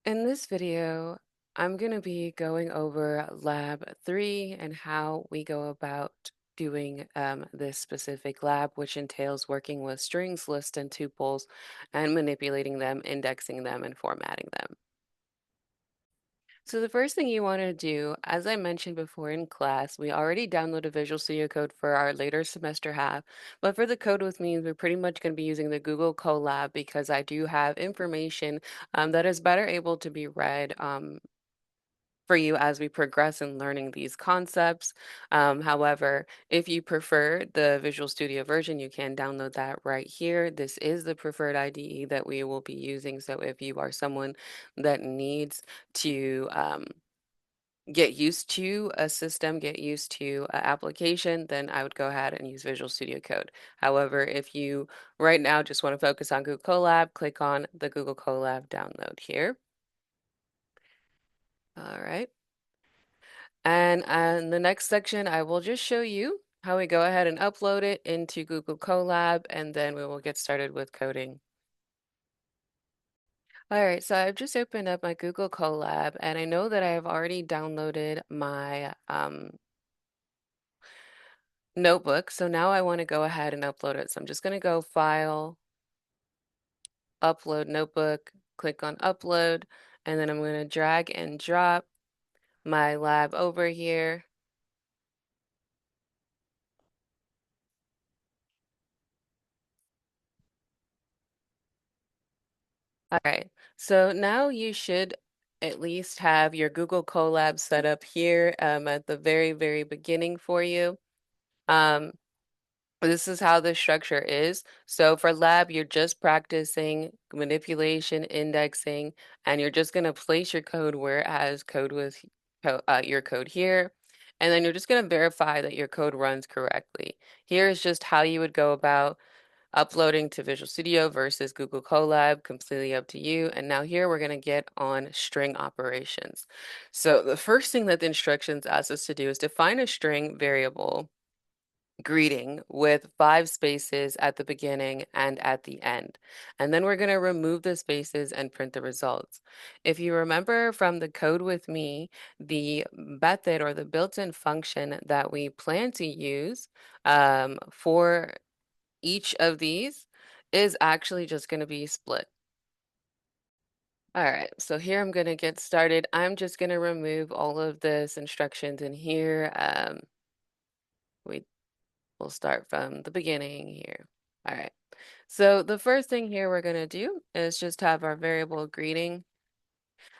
In this video, I'm going to be going over Lab 3 and how we go about doing this specific lab, which entails working with strings, lists, and tuples and manipulating them, indexing them, and formatting them. So the first thing you want to do, as I mentioned before in class, we already downloaded Visual Studio Code for our later semester half, but for the code with me, we're pretty much going to be using the Google Colab because I do have information that is better able to be read for you as we progress in learning these concepts. However, if you prefer the Visual Studio version, you can download that right here. This is the preferred IDE that we will be using. So if you are someone that needs to get used to a system, get used to an application, then I would go ahead and use Visual Studio Code. However, if you right now just want to focus on Google Colab, click on the Google Colab download here. All right. And in the next section, I will just show you how we go ahead and upload it into Google Colab, and then we will get started with coding. All right, so I've just opened up my Google Colab, and I know that I have already downloaded my notebook. So now I want to go ahead and upload it. So I'm just going to go File, Upload Notebook, click on Upload, and then I'm going to drag and drop my lab over here. All right, so now you should at least have your Google Colab set up here at the very, very beginning for you. Um, this is how the structure is. So for lab, you're just practicing manipulation, indexing, and you're just going to place your code where it has code with your code here. And then you're just going to verify that your code runs correctly. Here is just how you would go about uploading to Visual Studio versus Google Colab, completely up to you. And now here we're going to get on string operations. So the first thing that the instructions ask us to do is define a string variable greeting with 5 spaces at the beginning and at the end. And then we're going to remove the spaces and print the results. If you remember from the code with me, the method or the built-in function that we plan to use for each of these is actually just going to be split. All right, so here I'm going to get started. I'm just going to remove all of this instructions in here. We will start from the beginning here. All right, so the first thing here we're going to do is just have our variable greeting,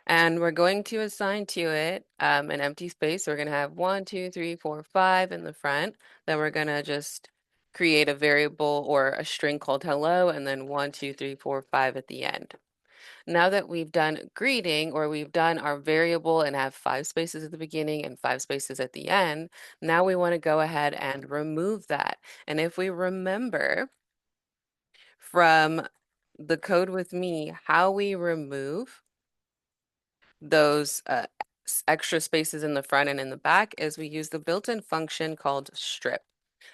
and we're going to assign to it an empty space. So we're going to have 1, 2, 3, 4, 5 in the front. Then we're going to just create a variable or a string called hello, and then 1, 2, 3, 4, 5 at the end. Now that we've done greeting or we've done our variable and have 5 spaces at the beginning and 5 spaces at the end, now we want to go ahead and remove that. And if we remember from the code with me, how we remove those extra spaces in the front and in the back is we use the built-in function called strip.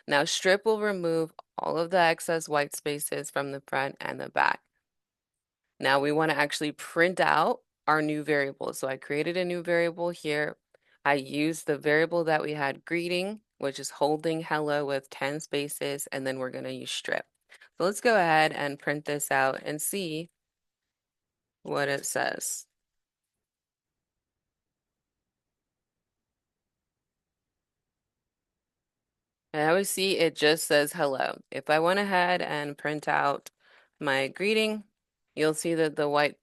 Now, strip will remove all of the excess white spaces from the front and the back. Now we want to actually print out our new variable. So I created a new variable here. I used the variable that we had greeting, which is holding hello with 10 spaces, and then we're going to use strip. So let's go ahead and print this out and see what it says. And I always see it just says hello. If I went ahead and print out my greeting, you'll see that the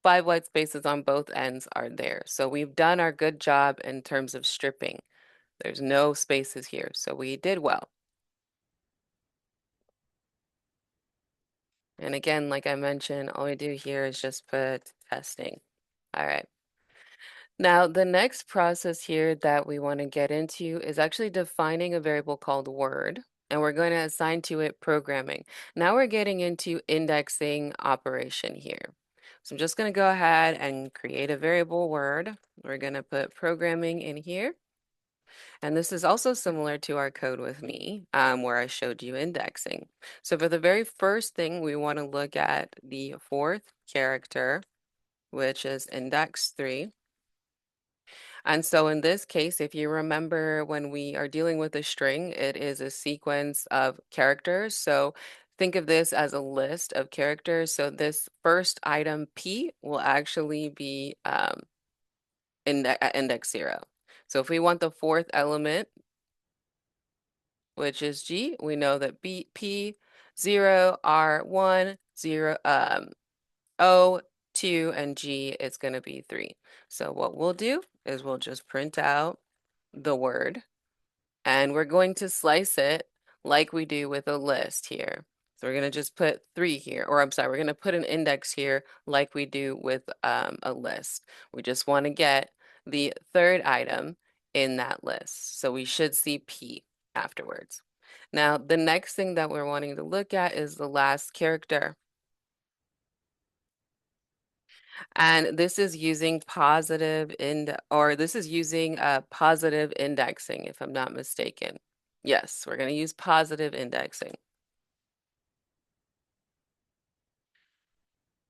5 white spaces on both ends are there. So we've done our good job in terms of stripping. There's no spaces here, so we did well. And again, like I mentioned, all we do here is just put testing. All right. Now, the next process here that we want to get into is actually defining a variable called word, and we're going to assign to it programming. Now we're getting into indexing operation here. So I'm just going to go ahead and create a variable word. We're going to put programming in here. And this is also similar to our code with me, where I showed you indexing. So for the very first thing, we want to look at the fourth character which is index 3. And so in this case, if you remember when we are dealing with a string, it is a sequence of characters. So think of this as a list of characters. So this first item P will actually be at index 0. So if we want the fourth element, which is G, we know that P 0, R 1, 0, O 2, and G is going to be 3. So what we'll do is we'll just print out the word, and we're going to slice it like we do with a list here. So we're going to just put 3 here, or I'm sorry, we're going to put an index here like we do with a list. We just want to get the third item in that list. So we should see P afterwards. Now, the next thing that we're wanting to look at is the last character. And this is using positive indexing, if I'm not mistaken. Yes, we're going to use positive indexing.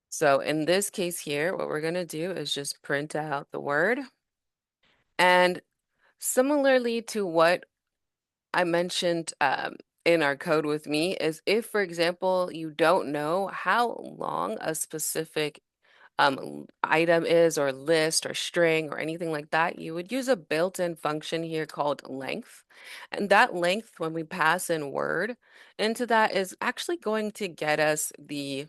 So in this case here, what we're going to do is just print out the word. And similarly to what I mentioned in our code with me is if, for example, you don't know how long a specific item is or list or string or anything like that, you would use a built-in function here called length. And that length, when we pass in word into that, is actually going to get us the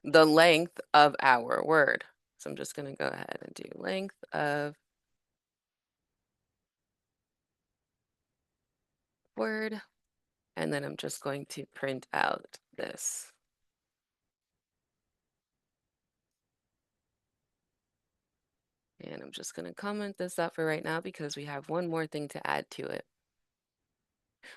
length of our word. So I'm just going to go ahead and do length of word, and then I'm just going to print out this. And I'm just going to comment this out for right now because we have one more thing to add to it.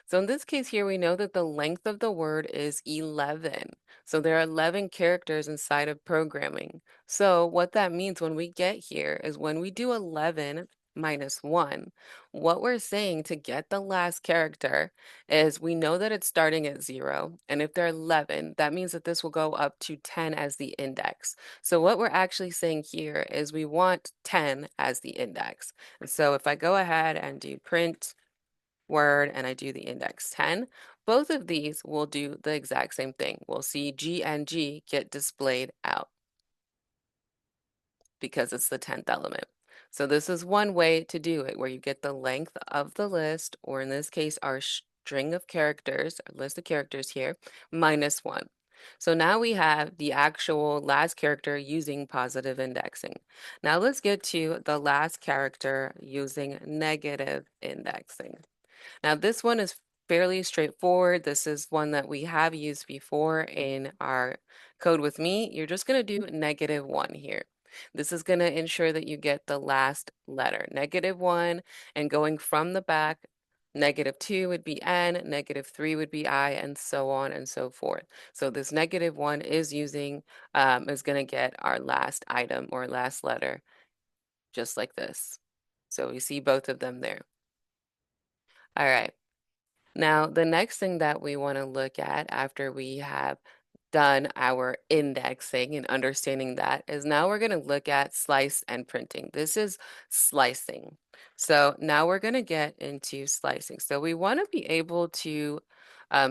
So in this case here, we know that the length of the word is 11. So there are 11 characters inside of programming. So what that means when we get here is when we do 11 minus 1, what we're saying to get the last character is we know that it's starting at 0. And if there are 11, that means that this will go up to 10 as the index. So what we're actually saying here is we want 10 as the index. And so if I go ahead and do print word and I do the index 10, both of these will do the exact same thing. We'll see G and G get displayed out because it's the 10th element. So this is one way to do it, where you get the length of the list, or in this case, our string of characters, our list of characters here, minus 1. So now we have the actual last character using positive indexing. Now let's get to the last character using negative indexing. Now, this one is fairly straightforward. This is one that we have used before in our code with me. You're just going to do -1 here. This is going to ensure that you get the last letter, -1, and going from the back, -2 would be N, -3 would be I, and so on and so forth. So this -1 is going to get our last item or last letter, just like this. So we see both of them there. All right. Now, the next thing that we want to look at after we have done our indexing and understanding that is now we're going to look at slice and printing. This is slicing. So now we're going to get into slicing. So we want to be able to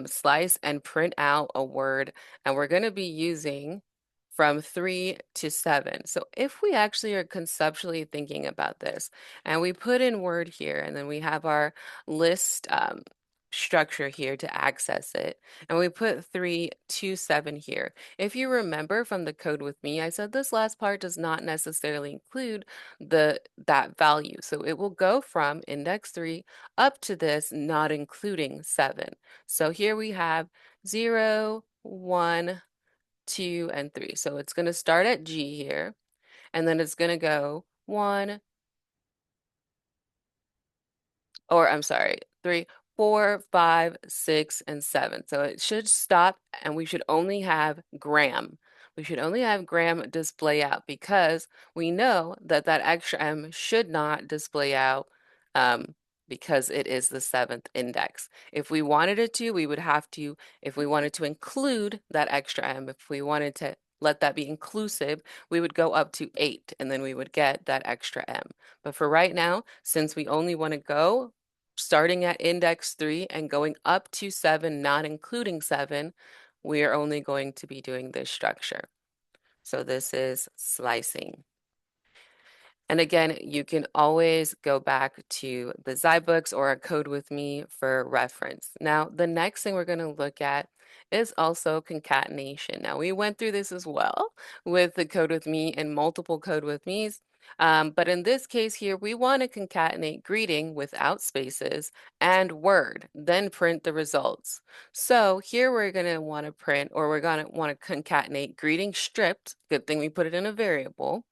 slice and print out a word, and we're going to be using from 3 to 7. So if we actually are conceptually thinking about this and we put in word here and then we have our list structure here to access it. And we put 3 to 7 here. If you remember from the code with me, I said this last part does not necessarily include that value. So it will go from index 3 up to this, not including 7. So here we have 0, 1, 2, and 3. So it's going to start at G here, and then it's going to go 1, or I'm sorry, 3, 4, 5, 6, and 7. So it should stop, and we should only have gram. We should only have gram display out because we know that that extra M should not display out because it is the 7th index. If we wanted it to, we would have to, if we wanted to include that extra M, if we wanted to let that be inclusive, we would go up to 8 and then we would get that extra M. But for right now, since we only want to go starting at index 3 and going up to 7, not including 7, we are only going to be doing this structure. So this is slicing. And again, you can always go back to the zyBooks or a Code With Me for reference. Now, the next thing we're going to look at is also concatenation. Now, we went through this as well with the Code With Me and multiple Code With Me's. But in this case here, we want to concatenate greeting without spaces and word, then print the results. So here we're going to want to print, or we're going to want to concatenate greeting stripped. Good thing we put it in a variable.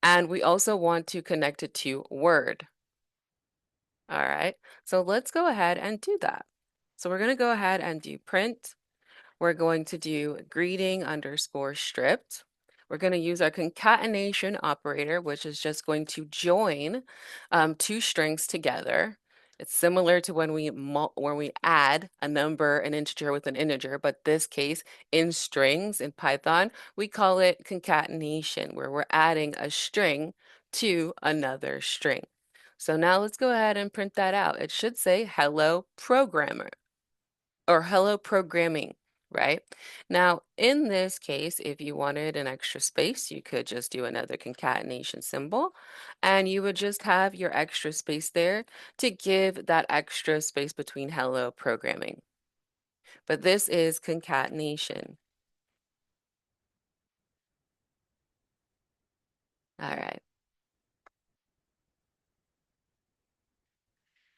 And we also want to connect it to Word. All right, so let's go ahead and do that. So we're going to go ahead and do print. We're going to do greeting underscore stripped. We're going to use our concatenation operator, which is just going to join two strings together. It's similar to when we add a number, an integer with an integer, but this case in strings in Python, we call it concatenation, where we're adding a string to another string. So now let's go ahead and print that out. It should say hello programmer or hello programming, right? Now, in this case, if you wanted an extra space, you could just do another concatenation symbol, and you would just have your extra space there to give that extra space between hello programming. But this is concatenation. All right.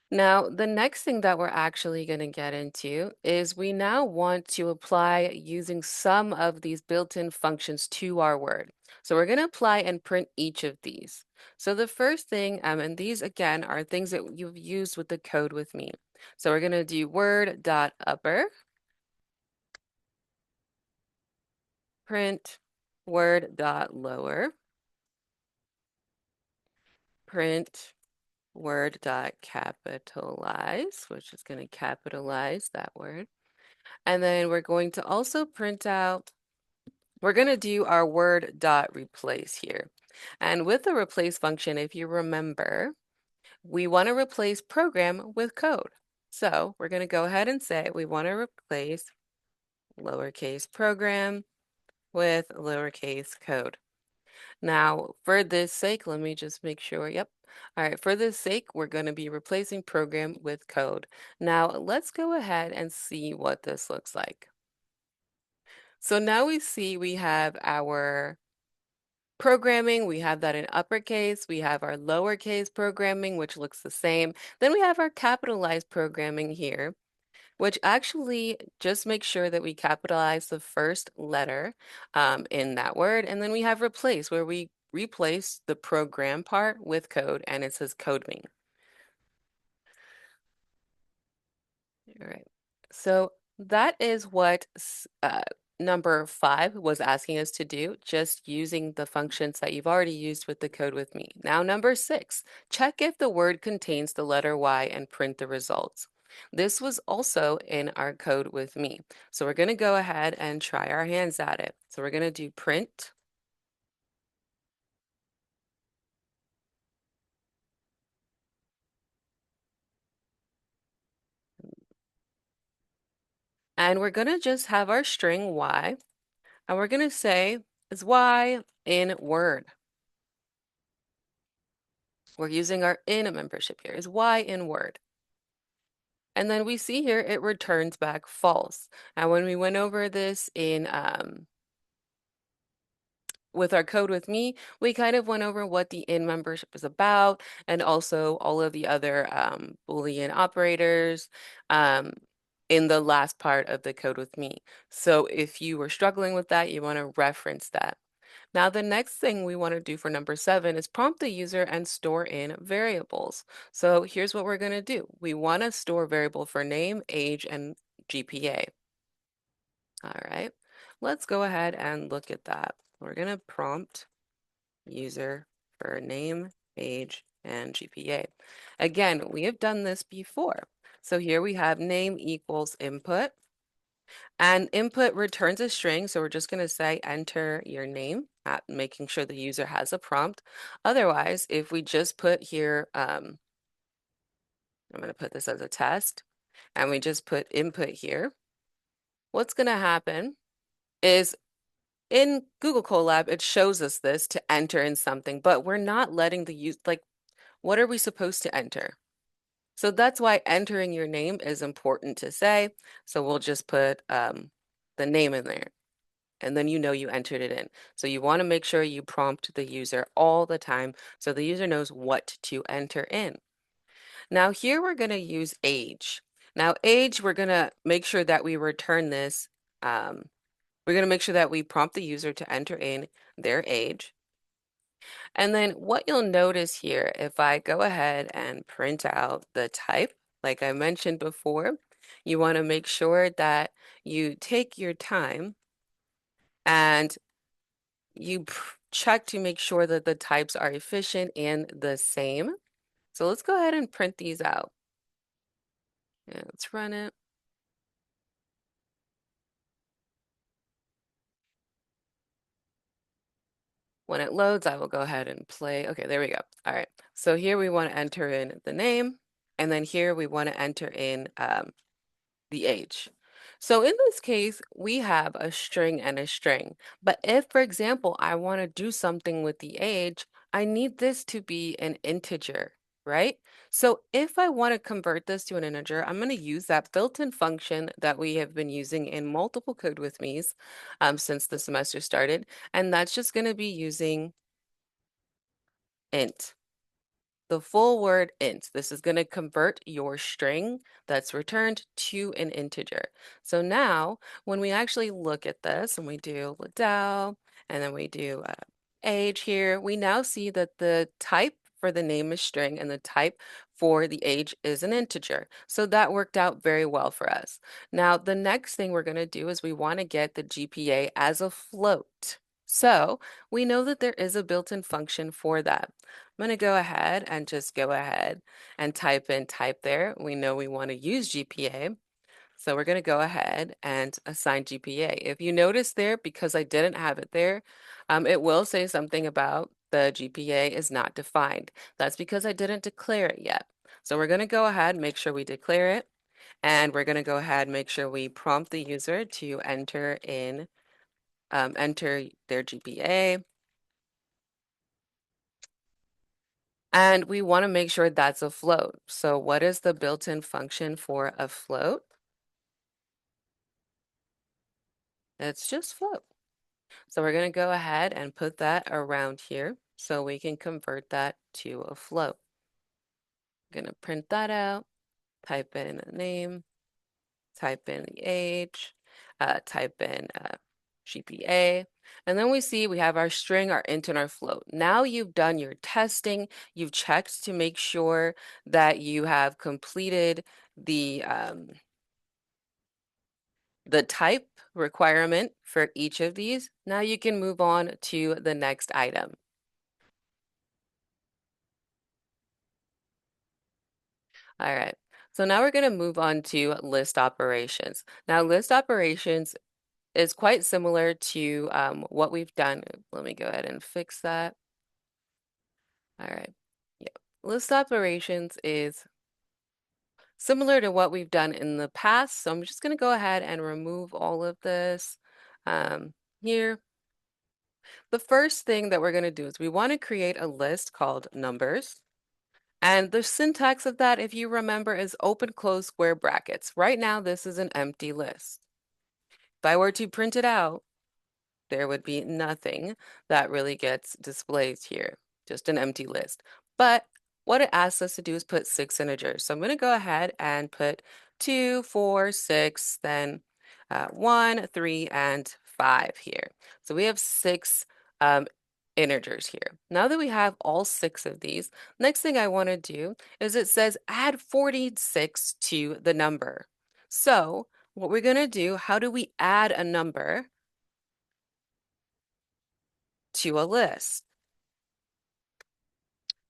Now, the next thing that we're actually going to get into is we now want to apply using some of these built-in functions to our word. So we're going to apply and print each of these. So the first thing, and these again are things that you've used with the Code With Me. So we're going to do word.upper, print word.lower, print word.capitalize, which is going to capitalize that word. And then we're going to also print out, we're going to do our word dot replace here. And with the replace function, if you remember, we want to replace program with code. So we're going to go ahead and say we want to replace lowercase program with lowercase code. Now, for this sake, let me just make sure, yep. All right, for this sake, we're going to be replacing program with code. Now, let's go ahead and see what this looks like. So now we see we have our programming, we have that in uppercase, we have our lowercase programming, which looks the same. Then we have our capitalized programming here, which actually just makes sure that we capitalize the first letter in that word. And then we have replace, where we replace the program part with code, and it says coding. All right. So that is what number 5 was asking us to do, just using the functions that you've already used with the Code With Me. Now, number 6, check if the word contains the letter Y and print the results. This was also in our Code With Me. So we're going to go ahead and try our hands at it. So we're going to do print. And we're going to just have our string Y. And we're going to say, is Y in Word? We're using our in membership here. Is Y in Word? And then we see here it returns back false. Now, when we went over this in with our Code With Me, we kind of went over what the in membership is about and also all of the other Boolean operators in the last part of the Code With Me. So if you were struggling with that, you want to reference that. Now, the next thing we want to do for number 7 is prompt the user and store in variables. So here's what we're going to do. We want to store variable for name, age, and GPA. All right, let's go ahead and look at that. We're going to prompt user for name, age, and GPA. Again, we have done this before. So here we have name equals input. And input returns a string, so we're just going to say enter your name, making sure the user has a prompt. Otherwise, if we just put here, I'm going to put this as a test, and we just put input here, what's going to happen is in Google Colab, it shows us this to enter in something, but we're not letting the use, like, what are we supposed to enter? So that's why entering your name is important to say. So we'll just put the name in there, and then you know you entered it in. So you want to make sure you prompt the user all the time so the user knows what to enter in. Now here we're going to use age. Now age, we're going to make sure that we return this. We're going to make sure that we prompt the user to enter in their age. And then what you'll notice here, if I go ahead and print out the type, like I mentioned before, you want to make sure that you take your time and you check to make sure that the types are efficient and the same. So let's go ahead and print these out. Yeah, let's run it. When it loads, I will go ahead and play. Okay, there we go. All right. So here we want to enter in the name, and then here we want to enter in the age. So in this case, we have a string and a string. But if, for example, I want to do something with the age, I need this to be an integer, right? So if I want to convert this to an integer, I'm going to use that built-in function that we have been using in multiple code with me's since the semester started. And that's just going to be using int. The full word int. This is going to convert your string that's returned to an integer. So now when we actually look at this and we do Liddell and then we do age here, we now see that the type for the name is string and the type for the age is an integer. So that worked out very well for us. Now the next thing we're going to do is we want to get the GPA as a float. So we know that there is a built-in function for that. I'm going to go ahead and just go ahead and type in type there. We know we want to use GPA. So we're going to go ahead and assign GPA. If you notice there, because I didn't have it there, it will say something about the GPA is not defined. That's because I didn't declare it yet. So we're going to go ahead and make sure we declare it. And we're going to go ahead and make sure we prompt the user to enter their GPA. And we want to make sure that's a float. So what is the built-in function for a float? It's just float. So we're going to go ahead and put that around here so we can convert that to a float. I'm going to print that out, type in the name, type in the age, type in GPA, and then we see we have our string, our int, and our float. Now you've done your testing, you've checked to make sure that you have completed the type requirement for each of these. Now you can move on to the next item. All right. So now we're going to move on to list operations. Now, list operations is quite similar to what we've done. Let me go ahead and fix that. All right. Yeah. List operations is similar to what we've done in the past. So I'm just going to go ahead and remove all of this here. The first thing that we're going to do is we want to create a list called numbers. And the syntax of that, if you remember, is open, close, square brackets. Right now, this is an empty list. If I were to print it out, there would be nothing that really gets displayed here, just an empty list. But what it asks us to do is put 6 integers. So I'm going to go ahead and put 2, 4, 6, then 1, 3, and 5 here. So we have 6 integers here. Now that we have all 6 of these, next thing I want to do is it says add 46 to the number. So what we're going to do, how do we add a number to a list?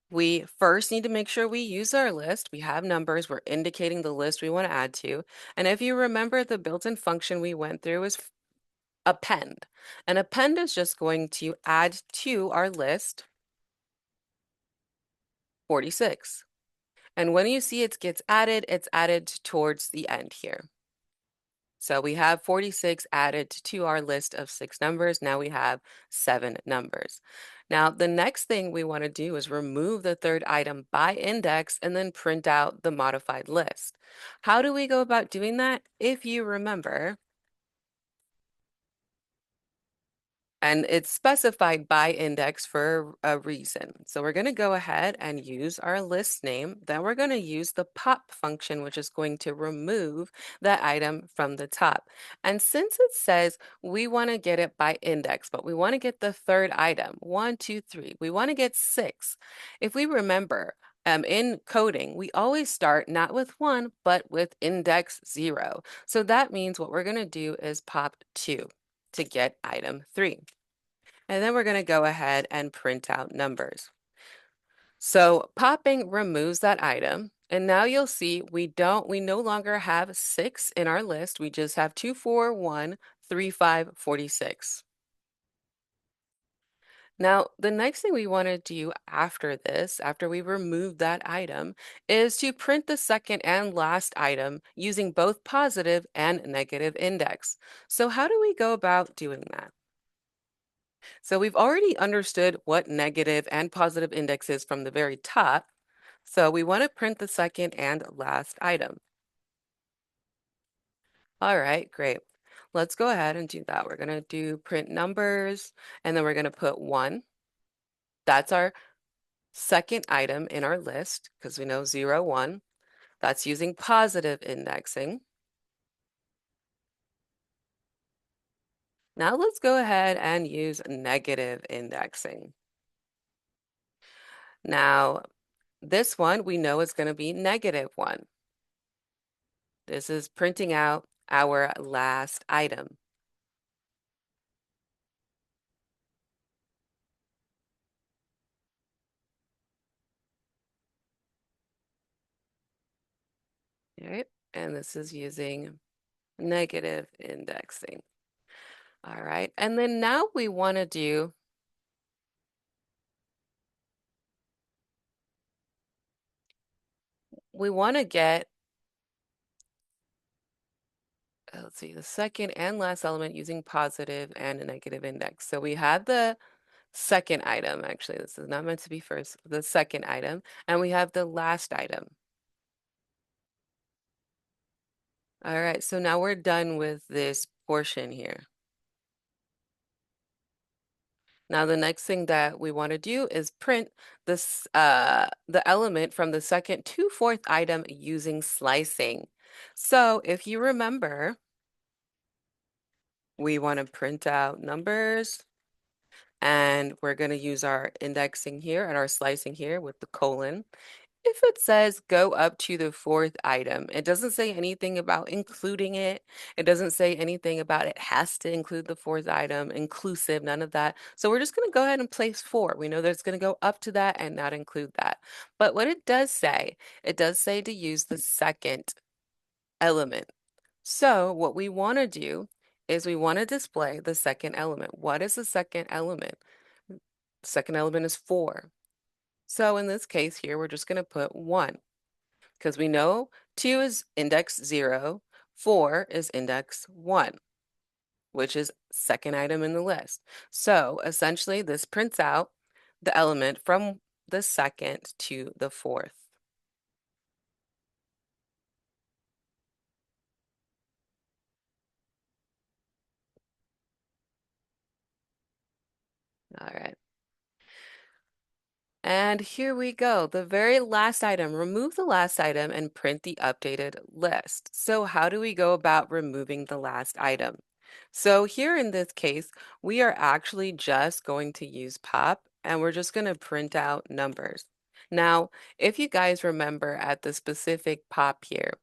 We first need to make sure we use our list. We have numbers, we're indicating the list we want to add to. And if you remember, the built-in function we went through is append. And append is just going to add to our list 46. And when you see it gets added, it's added towards the end here. So we have 46 added to our list of 6 numbers. Now we have 7 numbers. Now, the next thing we want to do is remove the third item by index and then print out the modified list. How do we go about doing that? If you remember, and it's specified by index for a reason. So we're going to go ahead and use our list name. Then we're going to use the pop function, which is going to remove that item from the top. And since it says we want to get it by index, but we want to get the third item, 1, 2, 3, we want to get 6. If we remember, in coding, we always start not with 1, but with index 0. So that means what we're going to do is pop 2 to get item 3. And then we're going to go ahead and print out numbers. So popping removes that item. And now you'll see we no longer have 6 in our list. We just have 2, 4, 1, 3, 5, 46. Now, the next thing we want to do after this, after we remove that item, is to print the second and last item using both positive and negative index. So how do we go about doing that? So we've already understood what negative and positive index is from the very top. So we want to print the second and last item. All right, great. Let's go ahead and do that. We're going to do print numbers, and then we're going to put 1. That's our second item in our list because we know 0, 1. That's using positive indexing. Now let's go ahead and use negative indexing. Now, this one we know is going to be -1. This is printing out our last item. All right, and this is using negative indexing. All right, and then now we want to do, we want to get, let's see, the second and last element using positive and a negative index. So we have the second item, actually, this is not meant to be first, the second item, and we have the last item. All right, so now we're done with this portion here. Now the next thing that we want to do is print this the element from the second to fourth item using slicing. So if you remember, we want to print out numbers, and we're going to use our indexing here and our slicing here with the colon. If it says go up to the fourth item, it doesn't say anything about including it. It doesn't say anything about it has to include the fourth item, inclusive, none of that. So we're just going to go ahead and place 4. We know that it's going to go up to that and not include that. But what it does say to use the second element. So what we want to do is we want to display the second element. What is the second element? The second element is 4. So in this case here, we're just going to put 1 because we know 2 is index 0, 4 is index 1, which is second item in the list. So essentially this prints out the element from the second to the fourth. All right. And here we go. The very last item, remove the last item and print the updated list. So how do we go about removing the last item? So here in this case, we are actually just going to use pop and we're just going to print out numbers. Now, if you guys remember at the specific pop here,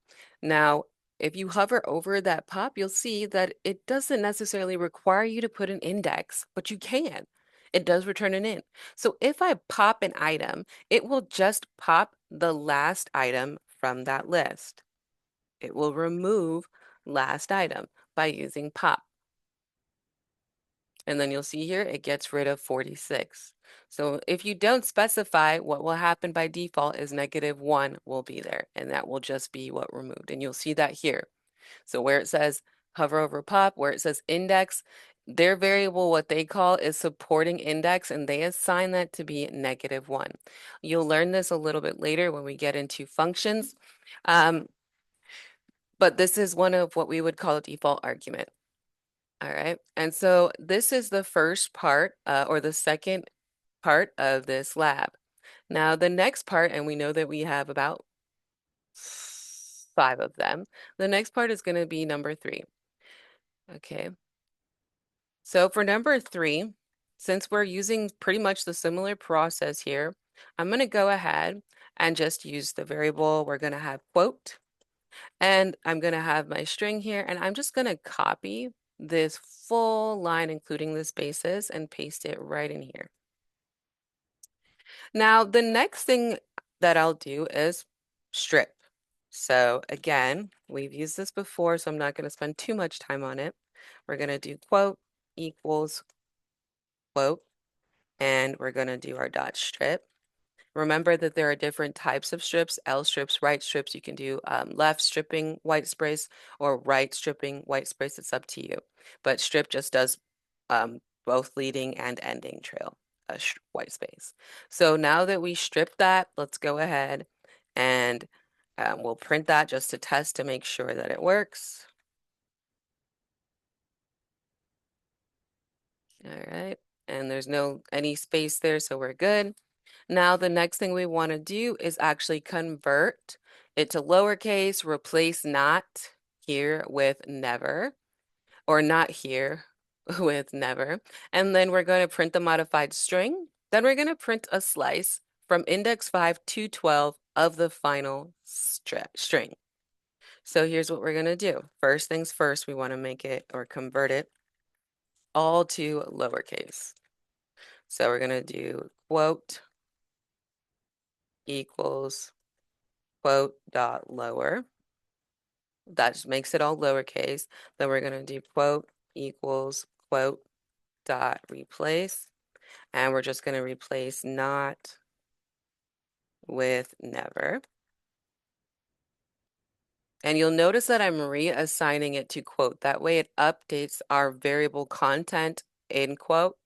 now if you hover over that pop, you'll see that it doesn't necessarily require you to put an index, but you can. It does return an int. So if I pop an item, it will just pop the last item from that list. It will remove last item by using pop. And then you'll see here, it gets rid of 46. So if you don't specify, what will happen by default is -1 will be there, and that will just be what removed. And you'll see that here. So where it says hover over pop, where it says index, their variable, what they call is supporting index, and they assign that to be -1. You'll learn this a little bit later when we get into functions. Um, but this is one of what we would call a default argument. All right. And so this is the first part or the second part of this lab. Now, the next part, and we know that we have about 5 of them. The next part is going to be number 3. Okay. So for number 3, since we're using pretty much the similar process here, I'm going to go ahead and just use the variable. We're going to have quote, and I'm going to have my string here, and I'm just going to copy this full line, including the spaces, and paste it right in here. Now, the next thing that I'll do is strip. So again, we've used this before, so I'm not going to spend too much time on it. We're going to do quote equals quote, and we're going to do our dot strip. Remember that there are different types of strips, L strips, right strips. You can do left stripping white space or right stripping white space. It's up to you. But strip just does both leading and ending trail white space. So now that we stripped that, let's go ahead and we'll print that just to test to make sure that it works. All right. And there's no any space there, so we're good. Now, the next thing we want to do is actually convert it to lowercase, replace not here with never, or not here with never. And then we're going to print the modified string. Then we're going to print a slice from index 5 to 12 of the final string. So here's what we're going to do. First things first, we want to make it or convert it all to lowercase. So we're going to do quote equals quote dot lower. That just makes it all lowercase. Then we're going to do quote equals quote dot replace. And we're just going to replace not with never. And you'll notice that I'm reassigning it to quote. That way it updates our variable content in quote.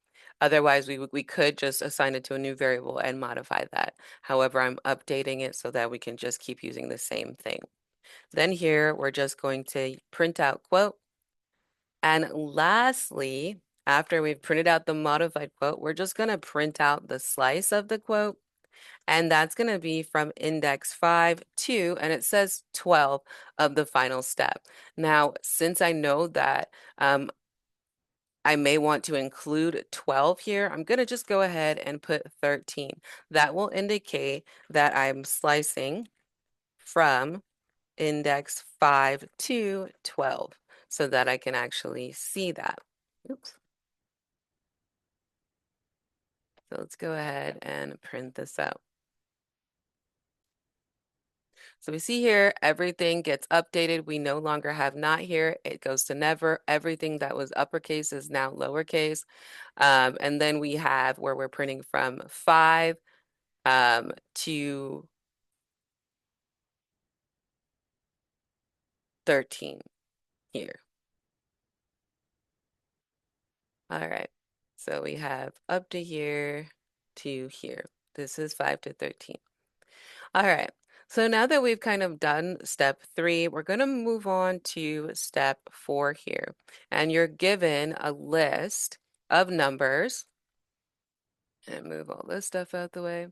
Otherwise, we could just assign it to a new variable and modify that. However, I'm updating it so that we can just keep using the same thing. Then here, we're just going to print out quote. And lastly, after we've printed out the modified quote, we're just going to print out the slice of the quote. And that's going to be from index 5 to, and it says 12 of the final step. Now, since I know that I may want to include 12 here, I'm going to just go ahead and put 13. That will indicate that I'm slicing from index 5 to 12 so that I can actually see that. Oops. So let's go ahead and print this out. So we see here, everything gets updated. We no longer have not here. It goes to never. Everything that was uppercase is now lowercase. And then we have where we're printing from 5 to 13 here. All right. So we have up to here to here. This is 5 to 13. All right. So now that we've kind of done step 3, we're going to move on to step 4 here. And you're given a list of numbers. And move all this stuff out the way.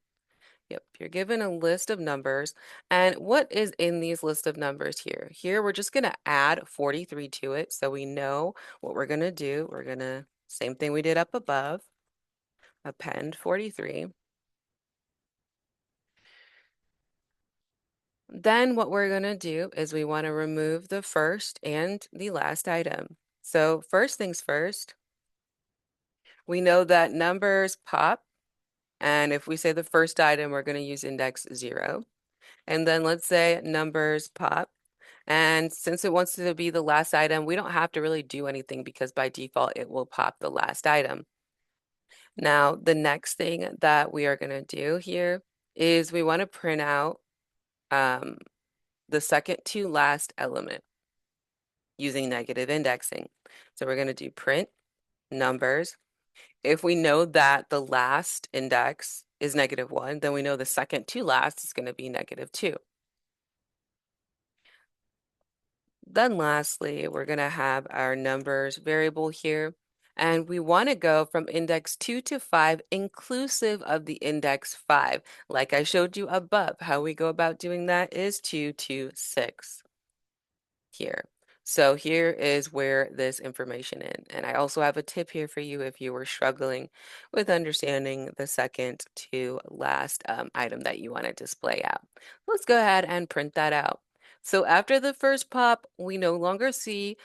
Yep, you're given a list of numbers. And what is in these list of numbers here? Here, we're just going to add 43 to it so we know what we're going to do. We're going to, same thing we did up above, append 43. Then what we're going to do is we want to remove the first and the last item. So first things first, We know that numbers pop, and if we say the first item, we're going to use index 0. And then let's say numbers pop. And since it wants to be the last item, we don't have to really do anything because by default, it will pop the last item. Now, the next thing that we are going to do here is we want to print out um, the second to last element using negative indexing. So we're going to do print numbers. If we know that the last index is -1, then we know the second to last is going to be -2. Then lastly, we're going to have our numbers variable here. And we want to go from index 2 to 5 inclusive of the index 5. Like I showed you above, how we go about doing that is 2 to 6 here. So here is where this information is. And I also have a tip here for you if you were struggling with understanding the second to last item that you want to display out. Let's go ahead and print that out. So after the first pop, we no longer see,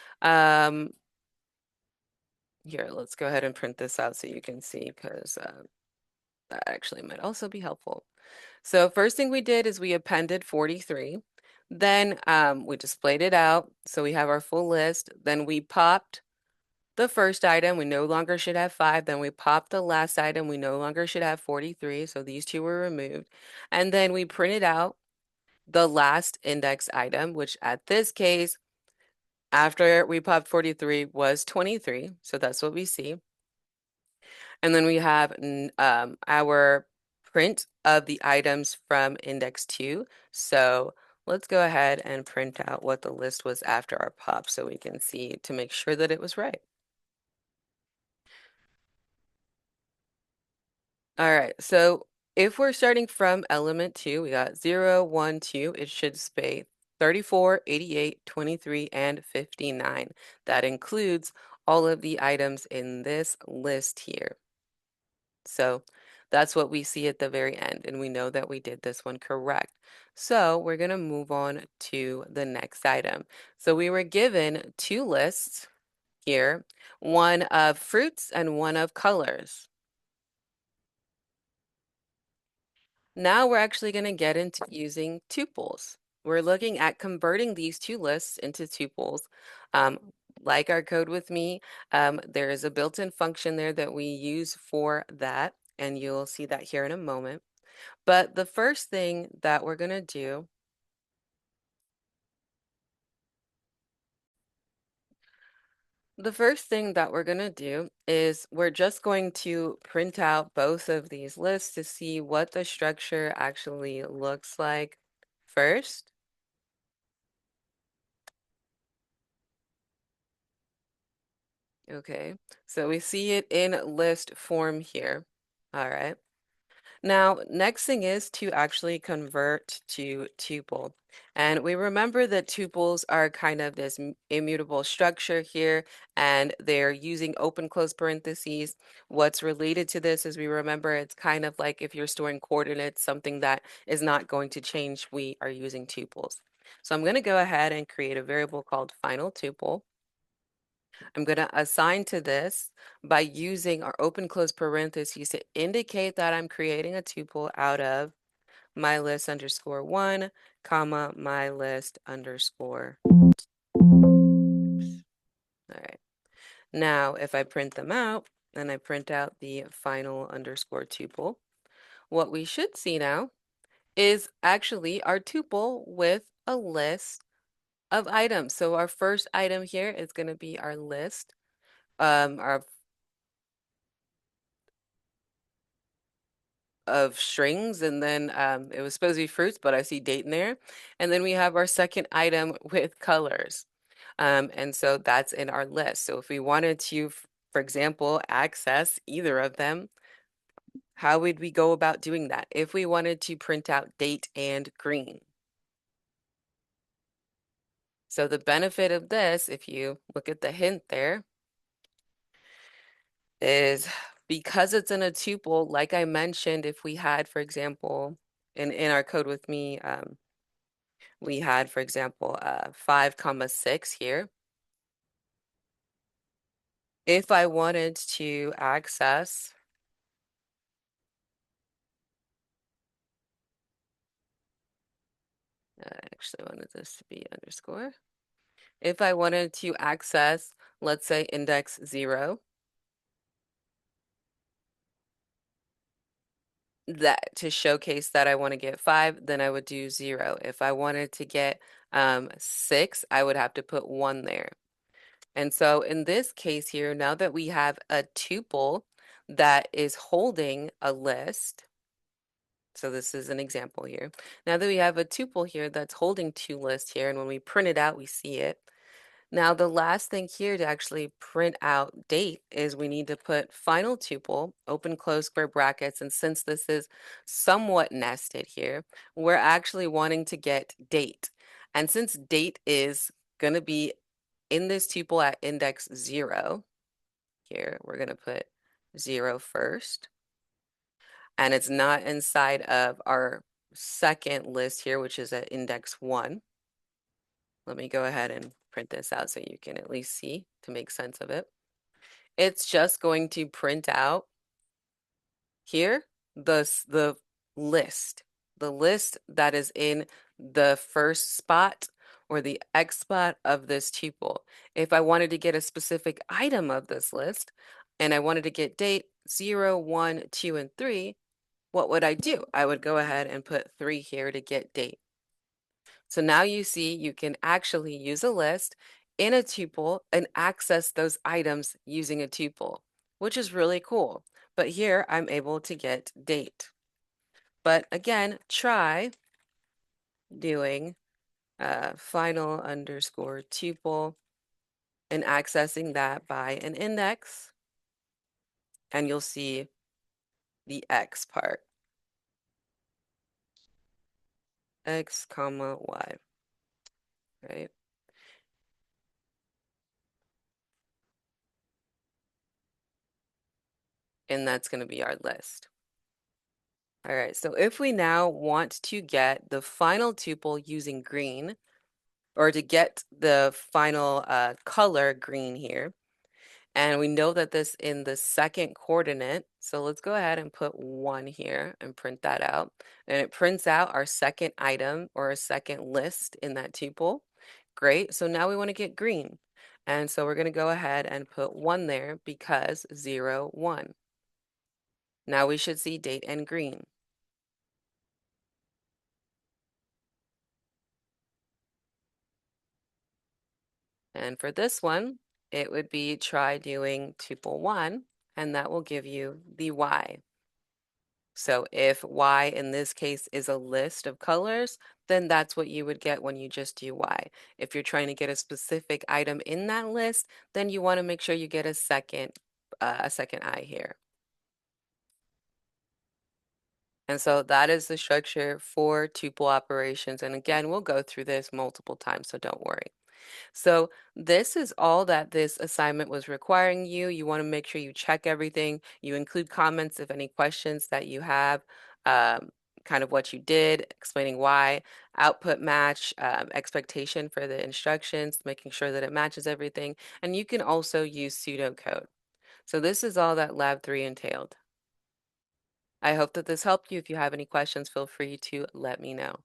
here, let's go ahead and print this out so you can see because that actually might also be helpful. So first thing we did is we appended 43. Then we displayed it out. So we have our full list. Then we popped the first item. We no longer should have 5. Then we popped the last item. We no longer should have 43. So these two were removed. And then we printed out the last index item, which at this case, after we popped 43 was 23. So that's what we see. And then we have our print of the items from index 2. So let's go ahead and print out what the list was after our pop so we can see to make sure that it was right. All right, so if we're starting from element 2, we got 0, 1, 2. It should say 34, 88, 23, and 59. That includes all of the items in this list here. So that's what we see at the very end, and we know that we did this one correct. So we're going to move on to the next item. So we were given two lists here, one of fruits and one of colors. Now we're actually going to get into using tuples. We're looking at converting these two lists into tuples. Um, like our code with me, there is a built-in function there that we use for that, and you'll see that here in a moment. But the first thing that we're going to do is we're just going to print out both of these lists to see what the structure actually looks like first. Okay, so we see it in list form here. All right. Now, next thing is to actually convert to tuple. And we remember that tuples are kind of this immutable structure here, and they're using open close parentheses. What's related to this is we remember it's kind of like if you're storing coordinates, something that is not going to change, we are using tuples. So I'm going to go ahead and create a variable called final tuple. I'm going to assign to this by using our open close parentheses to indicate that I'm creating a tuple out of my list underscore 1, comma, my list underscore. Oops. All right. Now, if I print them out and I print out the final underscore tuple, what we should see now is actually our tuple with a list of items. So our first item here is going to be our list, our of strings, and then it was supposed to be fruits, but I see date in there. And then we have our second item with colors. And so that's in our list. So if we wanted to, for example, access either of them, how would we go about doing that? If we wanted to print out date and green. So the benefit of this, if you look at the hint there, is because it's in a tuple, like I mentioned, if we had, for example, in our code with me, we had, for example, 5, 6 here. if I wanted to access, I actually wanted this to be underscore. If I wanted to access, let's say index 0, that to showcase that I want to get 5, then I would do 0. If I wanted to get 6, I would have to put 1 there. And so in this case here, now that we have a tuple that is holding a list, so this is an example here. Now that we have a tuple here that's holding two lists here, and when we print it out, we see it. Now the last thing here to actually print out date is we need to put final tuple, open close square brackets, and since this is somewhat nested here, we're actually wanting to get date. And since date is going to be in this tuple at index 0, here we're going to put 0 first, and it's not inside of our second list here, which is at index 1. Let me go ahead and print this out so you can at least see to make sense of it. It's just going to print out here the list, the list that is in the first spot or the X spot of this tuple. If I wanted to get a specific item of this list and I wanted to get date 0, 1, 2, and 3, what would I do? I would go ahead and put 3 here to get date. So now you see you can actually use a list in a tuple and access those items using a tuple, which is really cool. But here I'm able to get date. But again, try doing final underscore tuple and accessing that by an index, and you'll see the X part, X comma Y, right? And that's going to be our list. All right, so if we now want to get the final tuple using green, or to get the final color green here, and we know that this in the second coordinate, so let's go ahead and put 1 here and print that out. And it prints out our second item or a second list in that tuple. Great, so now we want to get green. And so we're going to go ahead and put 1 there because 0, 1. Now we should see date and green. And for this one, it would be try doing tuple 1, and that will give you the Y. So if Y in this case is a list of colors, then that's what you would get when you just do Y. If you're trying to get a specific item in that list, then you want to make sure you get a second I here. And so that is the structure for tuple operations. And again, we'll go through this multiple times, so don't worry. So this is all that this assignment was requiring you. You want to make sure you check everything. You include comments if any questions that you have, kind of what you did, explaining why, output match, expectation for the instructions, making sure that it matches everything. And you can also use pseudocode. So this is all that Lab 3 entailed. I hope that this helped you. If you have any questions, feel free to let me know.